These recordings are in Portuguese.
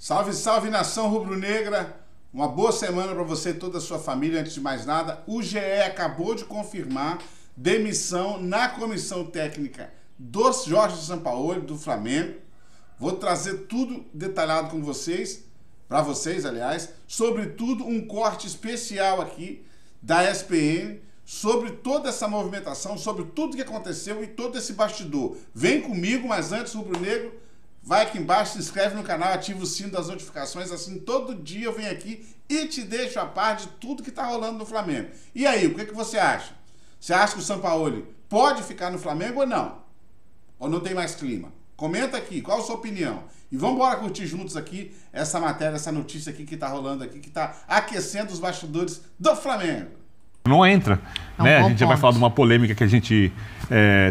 Salve, salve, nação rubro-negra. Uma boa semana para você e toda a sua família. Antes de mais nada, o GE acabou de confirmar demissão na comissão técnica do Jorge Sampaoli, do Flamengo. Vou trazer tudo detalhado com vocês, para vocês, aliás, sobretudo um corte especial aqui da ESPN sobre toda essa movimentação, sobre tudo que aconteceu e todo esse bastidor. Vem comigo, mas antes, rubro-negro, vai aqui embaixo, se inscreve no canal, ativa o sino das notificações, assim todo dia eu venho aqui e te deixo a par de tudo que tá rolando no Flamengo. E aí, o que você acha? Você acha que o Sampaoli pode ficar no Flamengo ou não? Ou não tem mais clima? Comenta aqui, qual a sua opinião? E vamos embora curtir juntos aqui essa matéria, essa notícia aqui que tá rolando aqui, que tá aquecendo os bastidores do Flamengo. Não entra, né? A gente já vai falar de uma polêmica que a gente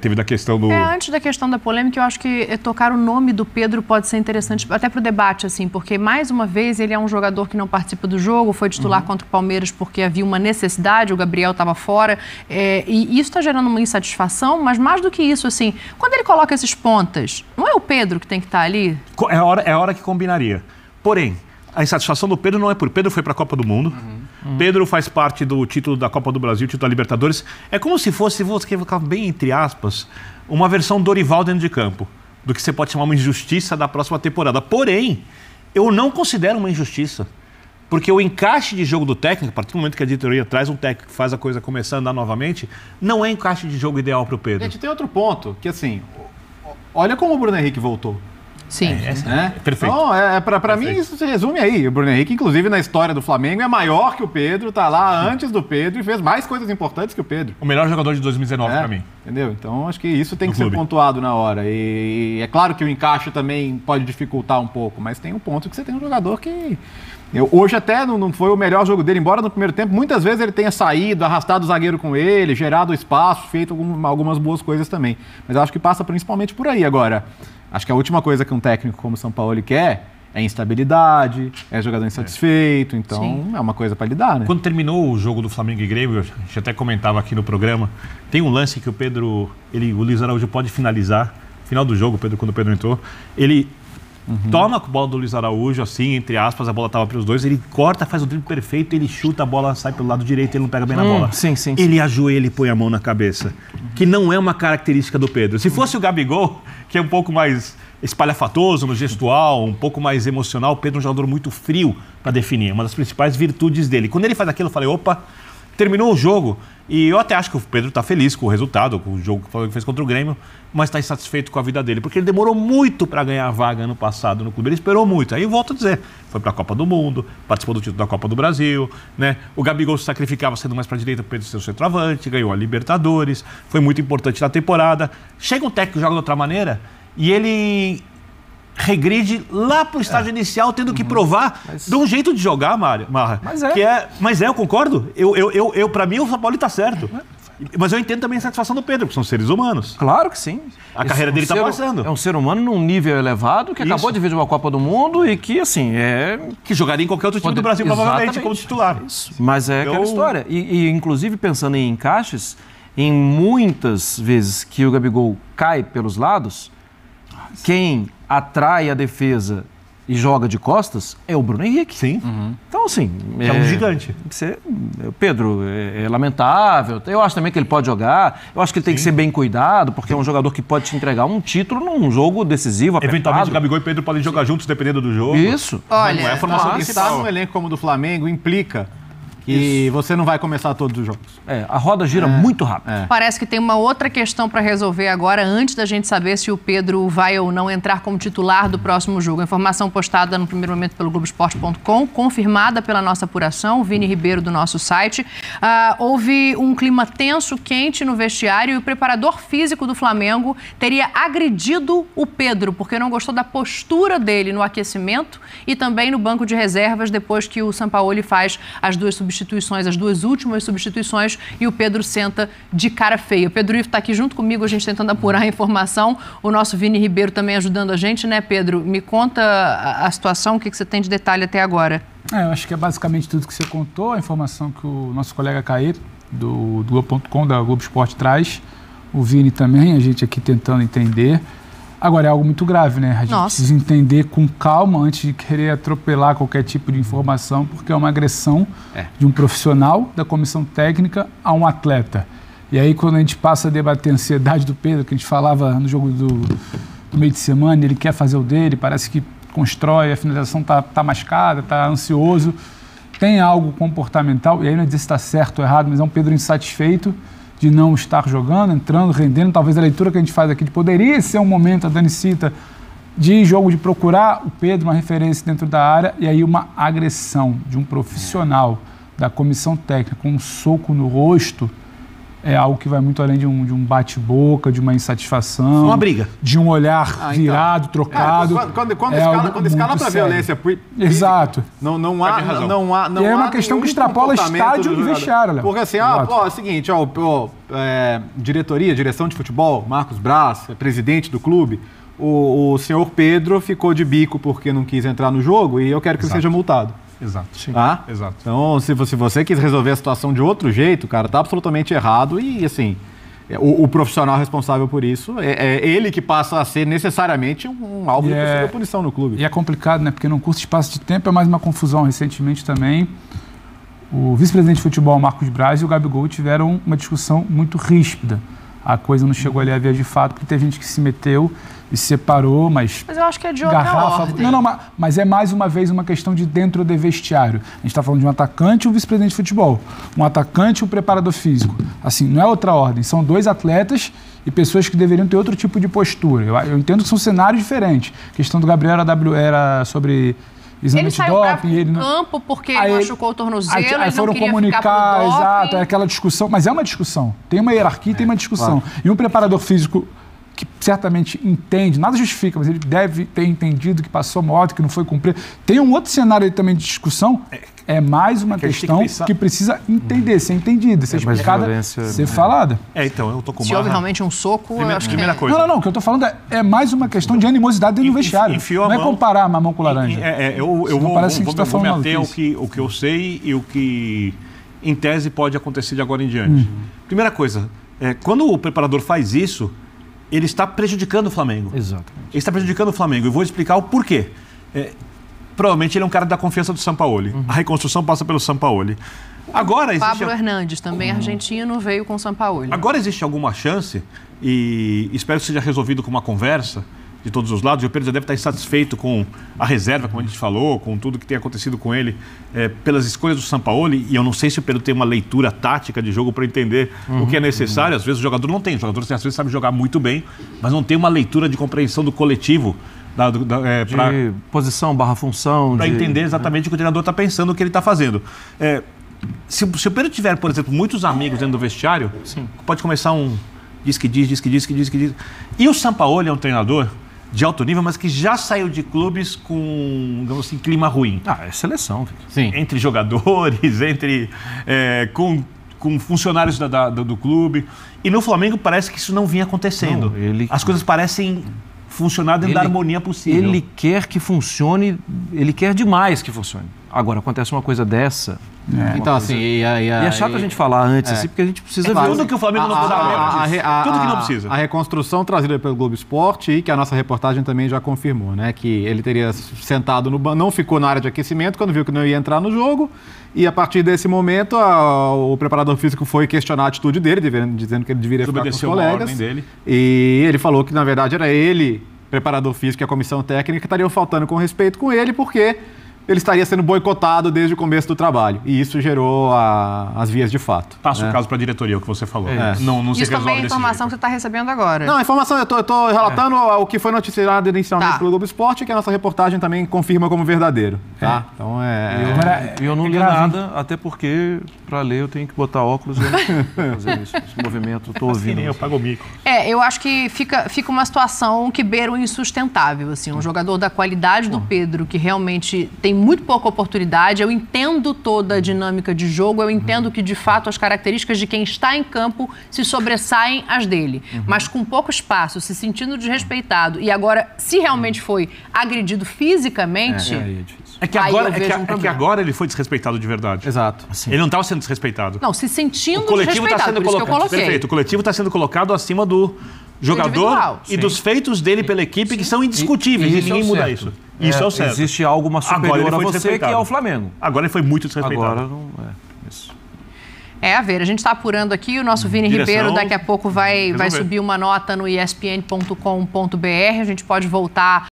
teve da questão do... Antes da questão da polêmica, eu acho que tocar o nome do Pedro pode ser interessante até para o debate, assim, porque, mais uma vez, ele é um jogador que não participa do jogo, foi titular contra o Palmeiras porque havia uma necessidade, o Gabriel estava fora, e isso está gerando uma insatisfação, mas mais do que isso, assim, quando ele coloca esses pontas, não é o Pedro que tem que estar ali? É a hora que combinaria. Porém, a insatisfação do Pedro não é por... Pedro foi para a Copa do Mundo. Pedro faz parte do título da Copa do Brasil, título da Libertadores. É como se fosse, vou colocar bem entre aspas, uma versão Dorival dentro de campo, do que você pode chamar uma injustiça da próxima temporada. Porém, eu não considero uma injustiça, porque o encaixe de jogo do técnico, a partir do momento que a diretoria traz um técnico que faz a coisa começar a andar novamente, não é encaixe de jogo ideal para o Pedro. Gente, tem outro ponto, que assim, olha como o Bruno Henrique voltou. Sim. Perfeito. Então, pra mim, isso se resume aí. O Bruno Henrique, inclusive, na história do Flamengo, é maior que o Pedro, tá lá antes do Pedro e fez mais coisas importantes que o Pedro. O melhor jogador de 2019 pra mim. Entendeu? Então, acho que isso tem que ser pontuado na hora. E é claro que o encaixe também pode dificultar um pouco, mas tem um ponto que você tem um jogador que... Hoje até não foi o melhor jogo dele, embora no primeiro tempo, muitas vezes ele tenha saído, arrastado o zagueiro com ele, gerado espaço, feito algumas boas coisas também. Mas eu acho que passa principalmente por aí agora. Acho que a última coisa que um técnico como o Sampaoli quer é instabilidade, é jogador insatisfeito, então é uma coisa para lidar, né? Quando terminou o jogo do Flamengo e Grêmio, a gente até comentava aqui no programa, tem um lance que o Pedro, o Luiz Araújo pode finalizar, final do jogo, quando o Pedro entrou, ele toma a bola do Luiz Araújo, assim, entre aspas, a bola estava para os dois, ele corta, faz o drible perfeito, ele chuta, a bola sai pelo lado direito, ele não pega bem na bola. Sim. Ele ajoelha e põe a mão na cabeça, que não é uma característica do Pedro. Se fosse o Gabigol, que é um pouco mais espalhafatoso no gestual, um pouco mais emocional, o Pedro é um jogador muito frio para definir, uma das principais virtudes dele. Quando ele faz aquilo, eu falei, opa, terminou o jogo, e eu até acho que o Pedro está feliz com o resultado, com o jogo que ele fez contra o Grêmio, mas está insatisfeito com a vida dele, porque ele demorou muito para ganhar a vaga ano passado no clube, ele esperou muito. Aí eu volto a dizer, foi para a Copa do Mundo, participou do título da Copa do Brasil, né? O Gabigol se sacrificava sendo mais para a direita para o Pedro ser o centroavante, ganhou a Libertadores, foi muito importante na temporada. Chega um técnico que joga de outra maneira e ele regride lá pro estágio inicial, tendo que provar de um jeito de jogar, Marra. Mas eu concordo. Para mim, o Sampaoli tá certo. Mas eu entendo também a satisfação do Pedro, porque são seres humanos. Claro que sim. A carreira dele tá passando. É um ser humano num nível elevado, que acabou de vir de uma Copa do Mundo e que, assim, que jogaria em qualquer outro time do Brasil, provavelmente, como titular. Isso. Mas é aquela história. E, inclusive, pensando em encaixes, em muitas vezes que o Gabigol cai pelos lados, quem atrai a defesa e joga de costas é o Bruno Henrique. Sim. Então, assim... É um gigante. Pedro, é lamentável. Eu acho também que ele pode jogar. Eu acho que ele tem que ser bem cuidado, porque é um jogador que pode te entregar um título num jogo decisivo, apertado. Eventualmente, o Gabigol e Pedro podem jogar juntos, dependendo do jogo. Isso. Olha, não é a formação principal. Estar num elenco como o do Flamengo implica que você não vai começar todos os jogos. A roda gira muito rápido. Parece que tem uma outra questão para resolver agora, antes da gente saber se o Pedro vai ou não entrar como titular do próximo jogo. A informação postada no primeiro momento pelo Globoesporte.com, confirmada pela nossa apuração, Vini Ribeiro do nosso site. Houve um clima tenso, quente no vestiário e o preparador físico do Flamengo teria agredido o Pedro, porque não gostou da postura dele no aquecimento e também no banco de reservas, depois que o Sampaoli faz as duas últimas substituições, e o Pedro senta de cara feia. O Pedro Ivo está aqui junto comigo, a gente tentando apurar a informação, o nosso Vini Ribeiro também ajudando a gente, né, Pedro? Me conta a situação, o que você tem de detalhe até agora. Eu acho que é basicamente tudo que você contou, a informação que o nosso colega Caê, do Globo.com, da Globo Esporte, traz, o Vini também, a gente aqui tentando entender. Agora, é algo muito grave, né? A gente Nossa. precisa entender com calma antes de querer atropelar qualquer tipo de informação, porque é uma agressão de um profissional da comissão técnica a um atleta. E aí, quando a gente passa a debater a ansiedade do Pedro, que a gente falava no jogo do meio de semana, ele quer fazer o dele, parece que constrói, a finalização tá mascada, tá ansioso, tem algo comportamental, e aí não é dizer se está certo ou errado, mas é um Pedro insatisfeito de não estar jogando, entrando, rendendo. Talvez a leitura que a gente faz aqui de poderia ser um momento, a Dani cita, de jogo de procurar o Pedro, uma referência dentro da área, e aí uma agressão de um profissional da comissão técnica com um soco no rosto é algo que vai muito além de um bate-boca, de uma insatisfação. Uma briga. De um olhar virado, trocado. Quando escala para violência física, exato. Não há e é uma questão que extrapola estádio e vestiário, Léo. Porque assim, é o seguinte, direção de futebol, Marcos Braz, presidente do clube, o senhor Pedro ficou de bico porque não quis entrar no jogo e eu quero que ele seja multado. Exato. Sim. Tá? Exato. Então, se você quis resolver a situação de outro jeito, cara, tá absolutamente errado e, assim, o profissional responsável por isso é ele que passa a ser necessariamente um alvo de possível punição no clube. E é complicado, né? Porque num curto espaço de tempo é mais uma confusão. Recentemente também, o vice-presidente de futebol, Marcos Braz, e o Gabigol tiveram uma discussão muito ríspida. A coisa não chegou ali a via de fato, porque tem gente que se meteu e se separou, mas eu acho que é de outra ordem. Não, mas é mais uma vez uma questão de dentro do vestiário. A gente está falando de um atacante e um vice-presidente de futebol. Um atacante e um preparador físico. Assim, não é outra ordem. São dois atletas e pessoas que deveriam ter outro tipo de postura. Eu entendo que são cenários diferentes. A questão do Gabriel era sobre exame ele de saiu doping. Ele no campo porque ele machucou o tornozelo. Aí foram comunicar, exato, é aquela discussão. Mas é uma discussão. Tem uma hierarquia e tem uma discussão. Claro. E um preparador físico que certamente entende, nada justifica, mas ele deve ter entendido que passou uma ordem, que não foi cumprida. Tem um outro cenário aí também de discussão, é mais uma questão que precisa entender, ser entendida, ser explicada, ser falada. Então, eu tô com se houve realmente um soco, eu acho que primeira coisa. Não, o que eu tô falando é mais uma questão de animosidade dentro do vestiário. Não é comparar a mamão com laranja. Eu vou me ater ao que eu sei e o que, em tese, pode acontecer de agora em diante. Primeira coisa, quando o preparador faz isso, ele está prejudicando o Flamengo. Exatamente. Ele está prejudicando o Flamengo. Eu vou explicar o porquê. Provavelmente ele é um cara da confiança do Sampaoli. A reconstrução passa pelo Sampaoli. Agora existe... Pablo Hernandes, também argentino, veio com o Sampaoli. Agora existe alguma chance, e espero que seja resolvido com uma conversa de todos os lados, e o Pedro já deve estar insatisfeito com a reserva, como a gente falou, com tudo que tem acontecido com ele, pelas escolhas do Sampaoli, e eu não sei se o Pedro tem uma leitura tática de jogo para entender o que é necessário. Às vezes o jogador não tem, o jogador às vezes sabe jogar muito bem, mas não tem uma leitura de compreensão do coletivo, de posição / função. Para entender exatamente o que o treinador está pensando, o que ele está fazendo. Se o Pedro tiver, por exemplo, muitos amigos dentro do vestiário, pode começar um diz que diz. E o Sampaoli é um treinador de alto nível, mas que já saiu de clubes com, digamos assim, clima ruim. É seleção. Sim. Entre jogadores, com funcionários do clube. E no Flamengo parece que isso não vinha acontecendo. As coisas parecem funcionar dentro da harmonia possível. Ele quer que funcione, ele quer demais que funcione. Agora, acontece uma coisa dessa... Então, assim... E é chato a gente falar antes, assim, porque a gente precisa ver... Tudo que o Flamengo não precisa. Tudo que não precisa. A reconstrução trazida pelo Globo Esporte, e que a nossa reportagem também já confirmou, né? Que ele teria sentado no banco, não ficou na área de aquecimento, quando viu que não ia entrar no jogo, e a partir desse momento, o preparador físico foi questionar a atitude dele, dizendo que ele deveria ficar com os colegas. Ordem dele. E ele falou que, na verdade, era ele, preparador físico e a comissão técnica, que estariam faltando com respeito com ele, porque... ele estaria sendo boicotado desde o começo do trabalho. E isso gerou as vias de fato. Passa o caso para a diretoria, o que você falou. Não se resolve desse jeito. Isso também é a informação que você está recebendo agora. Não, a informação, eu estou relatando o que foi noticiado inicialmente pelo Globo Esporte, que a nossa reportagem também confirma como verdadeiro. Tá? Então eu não li nada, até porque para ler eu tenho que botar óculos e eu não fazer isso. Esse movimento, estou ouvindo. Eu pago o mico. Eu acho que fica uma situação que beira o insustentável. Assim, um jogador da qualidade do Pedro, que realmente tem muito pouca oportunidade. Eu entendo toda a dinâmica de jogo, eu entendo que, de fato, as características de quem está em campo se sobressaem às dele. Mas com pouco espaço, se sentindo desrespeitado e agora, se realmente foi agredido fisicamente... É que agora ele foi desrespeitado de verdade. Exato. Assim. Ele não estava sendo desrespeitado. Não, se sentindo desrespeitado, por isso que eu coloquei. Perfeito. O coletivo está sendo colocado acima do jogador individual. e dos feitos dele pela equipe que são indiscutíveis e ninguém muda isso. Isso é o certo. Existe algo mais superior a você que é o Flamengo. Agora ele foi muito desrespeitado. Agora não é isso. A ver, a gente está apurando aqui, o nosso Vini Ribeiro daqui a pouco vai subir uma nota no espn.com.br, a gente pode voltar